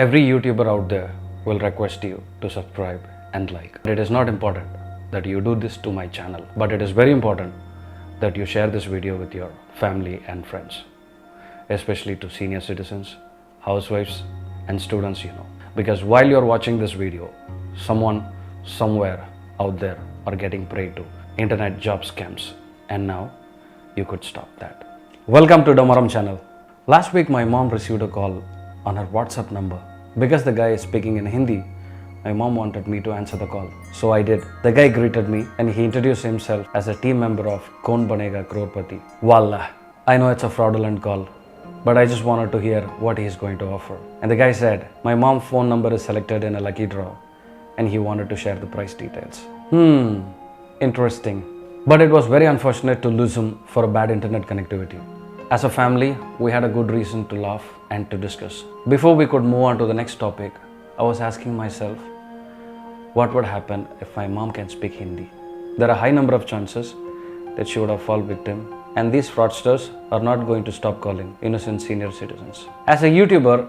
Every YouTuber out there will request you to subscribe and like. It is not important that you do this to my channel, but it is very important that you share this video with your family and friends, especially to senior citizens, housewives and students Because while you're watching this video, someone somewhere out there are getting prey to internet job scams, and now you could stop that. Welcome to Damaram channel. Last week my mom received a call on her WhatsApp number. Because the guy is speaking in Hindi, my mom wanted me to answer the call. So I did. The guy greeted me and he introduced himself as a team member of Kaun Banega Crorepati. Wallah, I know it's a fraudulent call, but I just wanted to hear what he is going to offer. And the guy said, my mom's phone number is selected in a lucky draw and he wanted to share the price details. Interesting. But it was very unfortunate to lose him for a bad internet connectivity. As a family, we had a good reason to laugh and to discuss. Before we could move on to the next topic, I was asking myself, what would happen if my mom can speak Hindi? There are a high number of chances that she would have fallen victim, and these fraudsters are not going to stop calling innocent senior citizens. As a YouTuber,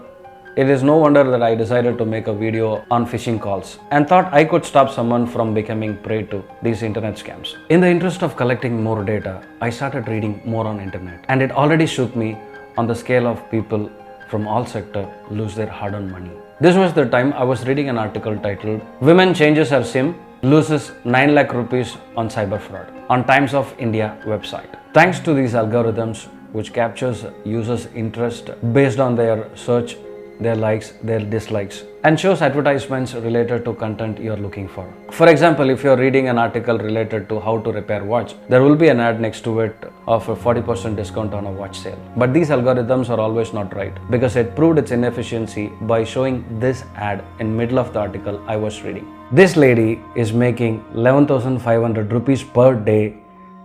it is no wonder that I decided to make a video on phishing calls and thought I could stop someone from becoming prey to these internet scams. In the interest of collecting more data, I started reading more on internet, and it already shook me on the scale of people from all sectors lose their hard-earned money. This was the time I was reading an article titled Women Changes Her SIM, Loses 9 lakh rupees on cyber fraud on Times of India website. Thanks to these algorithms which captures users' interest based on their search, their likes, their dislikes, and shows advertisements related to content you're looking for. For example, if you're reading an article related to how to repair watch, there will be an ad next to it of a 40% discount on a watch sale. But these algorithms are always not right, because it proved its inefficiency by showing this ad in middle of the article I was reading. This lady is making 11,500 rupees per day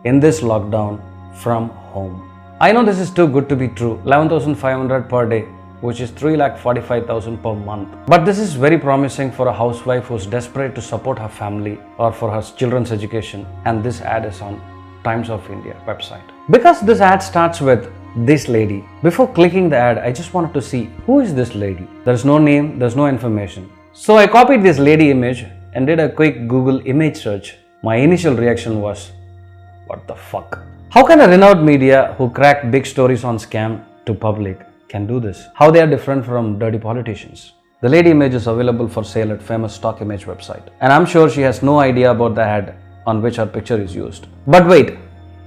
in this lockdown from home. I know this is too good to be true, 11,500 per day, which is 3,45,000 per month. But this is very promising for a housewife who's desperate to support her family or for her children's education, and this ad is on Times of India website. Because this ad starts with this lady, before clicking the ad, I just wanted to see who is this lady. There's no name, there's no information. So I copied this lady image and did a quick Google image search. My initial reaction was, what the fuck? How can a renowned media who crack big stories on scam to public can do this? How they are different from dirty politicians? The lady image is available for sale at famous stock image website, and I'm sure she has no idea about the ad on which her picture is used. But wait,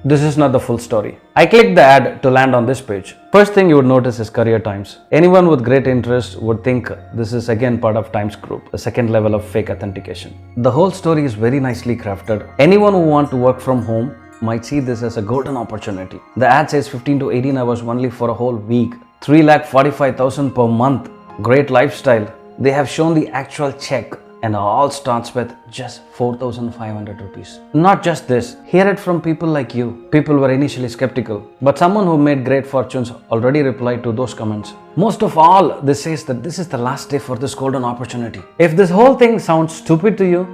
this is not the full story. I clicked the ad to land on this page. First thing you would notice is Career Times. Anyone with great interest would think this is again part of Times Group, the second level of fake authentication. The whole story is very nicely crafted. Anyone who wants to work from home might see this as a golden opportunity. The ad says 15 to 18 hours only for a whole week. 3,45,000 per month. Great lifestyle. They have shown the actual check, and all starts with just 4,500 rupees. Not just this, hear it from people like you. People were initially skeptical, but someone who made great fortunes already replied to those comments. Most of all, this says that this is the last day for this golden opportunity. If this whole thing sounds stupid to you,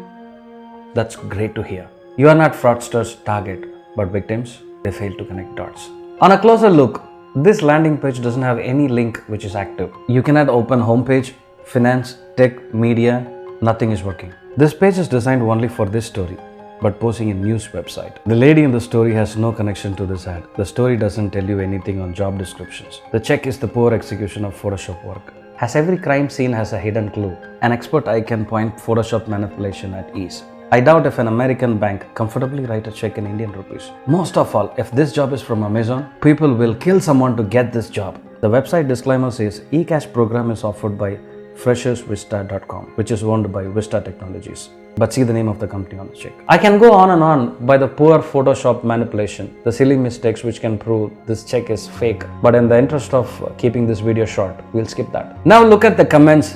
that's great to hear. You are not fraudsters' target, but victims. They fail to connect dots. On a closer look, this landing page doesn't have any link which is active. You cannot open homepage, finance, tech, media, nothing is working. This page is designed only for this story, but posing in news website. The lady in the story has no connection to this ad. The story doesn't tell you anything on job descriptions. The check is the poor execution of Photoshop work. As every crime scene has a hidden clue, an expert eye can point Photoshop manipulation at ease. I doubt if an American bank comfortably write a check in Indian rupees. Most of all, if this job is from Amazon, people will kill someone to get this job. The website disclaimer says eCash program is offered by freshersvista.com, which is owned by Vista Technologies. But see the name of the company on the check. I can go on and on by the poor Photoshop manipulation, the silly mistakes which can prove this check is fake. But in the interest of keeping this video short, we'll skip that. Now look at the comments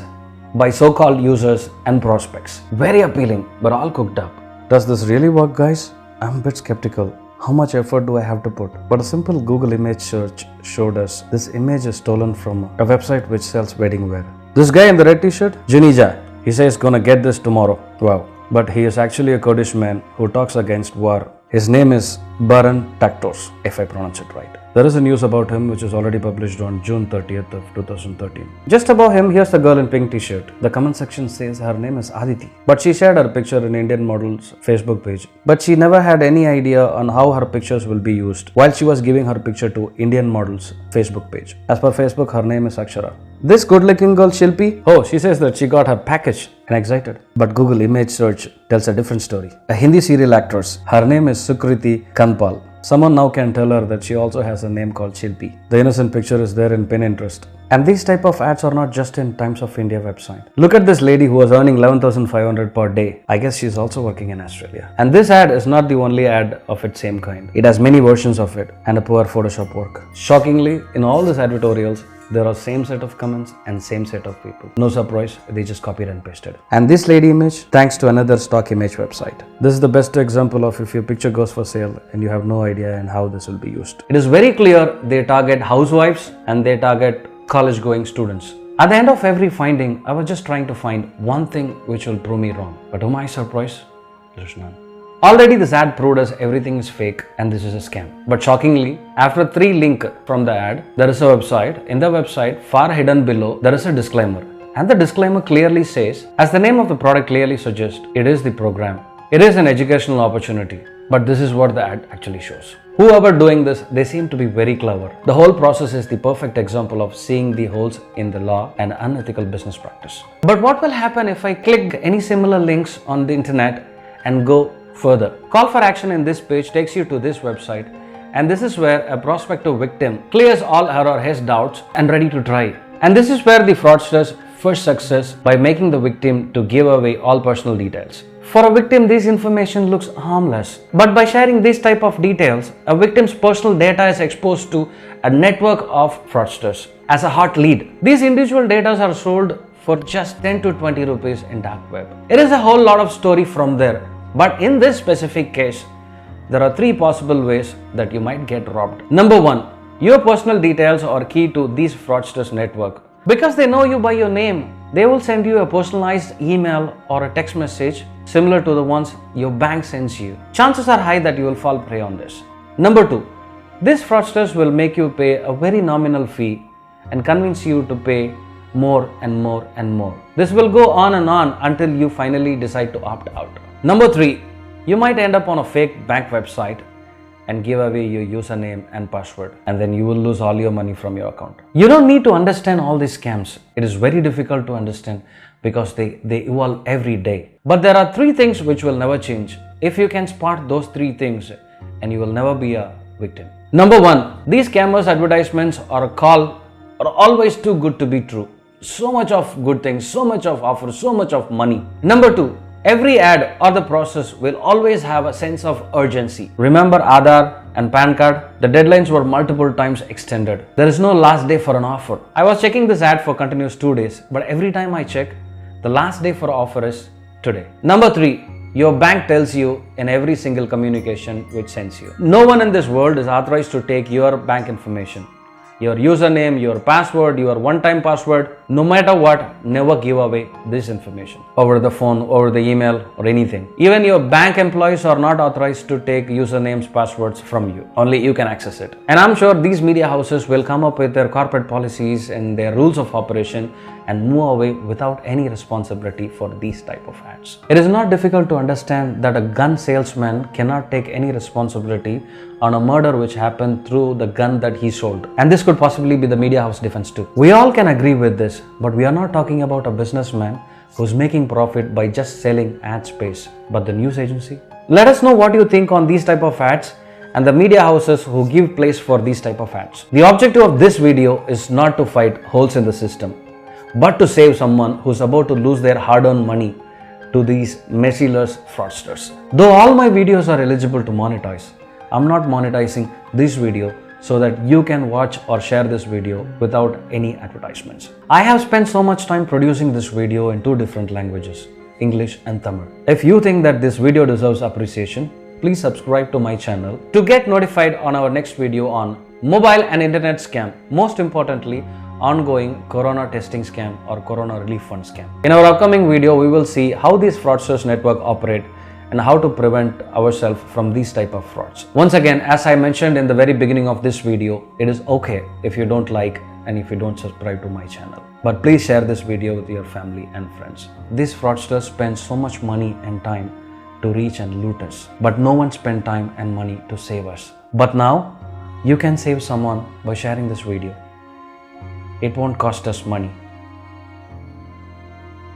by so-called users and prospects. Very appealing, but all cooked up. Does this really work, guys? I'm a bit skeptical. How much effort do I have to put? But a simple Google image search showed us this image is stolen from a website which sells wedding wear. This guy in the red t-shirt, Junija, he says gonna get this tomorrow. Wow. But he is actually a Kurdish man who talks against war. His name is Baran Taktos, if I pronounce it right. There is a news about him which is already published on June 30th of 2013. Just above him, here's the girl in pink t-shirt. The comment section says her name is Aditi, but she shared her picture in Indian Model's Facebook page. But she never had any idea on how her pictures will be used while she was giving her picture to Indian Model's Facebook page. As per Facebook, her name is Akshara. This good-looking girl Shilpi, oh, she says that she got her package and excited. But Google image search tells a different story. A Hindi serial actress, her name is Sukriti Kanpal. Someone now can tell her that she also has a name called Shilpi. The innocent picture is there in Pinterest. And these type of ads are not just in Times of India website. Look at this lady who was earning 11,500 per day. I guess she's also working in Australia. And this ad is not the only ad of its same kind. It has many versions of it and a poor Photoshop work. Shockingly, in all these advertorials, there are same set of comments and same set of people. No surprise, they just copied and pasted. And this lady image, thanks to another stock image website. This is the best example of if your picture goes for sale and you have no idea and how this will be used. It is very clear they target housewives and they target college going students. At the end of every finding, I was just trying to find one thing which will prove me wrong. But to my surprise, there is none. Already this ad proved us everything is fake and this is a scam. But shockingly, after 3 links from the ad, there is a website. In the website, far hidden below, there is a disclaimer. And the disclaimer clearly says, as the name of the product clearly suggests, it is the program. It is an educational opportunity. But this is what the ad actually shows. Whoever doing this, they seem to be very clever. The whole process is the perfect example of seeing the holes in the law and unethical business practice. But what will happen if I click any similar links on the internet and go further? Call for action in this page takes you to this website, and this is where a prospective victim clears all her or his doubts and ready to try. And this is where the fraudsters first success by making the victim to give away all personal details. For a victim, this information looks harmless, but by sharing this type of details, a victim's personal data is exposed to a network of fraudsters as a hot lead. These individual data are sold for just 10 to 20 rupees in dark web. It is a whole lot of story from there. But in this specific case, there are 3 possible ways that you might get robbed. Number 1, your personal details are key to these fraudsters network. Because they know you by your name, they will send you a personalized email or a text message similar to the ones your bank sends you. Chances are high that you will fall prey on this. Number 2, these fraudsters will make you pay a very nominal fee and convince you to pay more and more and more. This will go on and on until you finally decide to opt out. Number 3, you might end up on a fake bank website and give away your username and password, and then you will lose all your money from your account. You don't need to understand all these scams. It is very difficult to understand because they evolve every day. But there are 3 things which will never change. If you can spot those 3 things, and you will never be a victim. Number 1, these scammers' advertisements or a call are always too good to be true. So much of good things, so much of offers, so much of money. Number 2, every ad or the process will always have a sense of urgency. Remember Aadhaar and PAN card? The deadlines were multiple times extended. There is no last day for an offer. I was checking this ad for continuous 2 days, but every time I check, the last day for offer is today. Number 3, your bank tells you in every single communication which sends you. No one in this world is authorized to take your bank information. Your username, your password, your one-time password, no matter what, never give away this information over the phone, over the email or anything. Even your bank employees are not authorized to take usernames, passwords from you. Only you can access it. And I'm sure these media houses will come up with their corporate policies and their rules of operation and move away without any responsibility for these type of ads. It is not difficult to understand that a gun salesman cannot take any responsibility on a murder which happened through the gun that he sold. And this could possibly be the media house defense too. We all can agree with this, but we are not talking about a businessman who's making profit by just selling ad space, but the news agency. Let us know what you think on these type of ads and the media houses who give place for these type of ads. The objective of this video is not to fight holes in the system, but to save someone who's about to lose their hard-earned money to these merciless fraudsters. Though all my videos are eligible to monetize, I'm not monetizing this video so that you can watch or share this video without any advertisements. I have spent so much time producing this video in 2 different languages, English and Tamil. If you think that this video deserves appreciation, please subscribe to my channel to get notified on our next video on mobile and internet scam. Most importantly, ongoing corona testing scam or corona relief fund scam. In our upcoming video, we will see how these fraudsters network operate and how to prevent ourselves from these type of frauds. Once again, as I mentioned in the very beginning of this video, it is okay if you don't like and if you don't subscribe to my channel. But please share this video with your family and friends. These fraudsters spend so much money and time to reach and loot us, but no one spent time and money to save us. But now, you can save someone by sharing this video. It won't cost us money.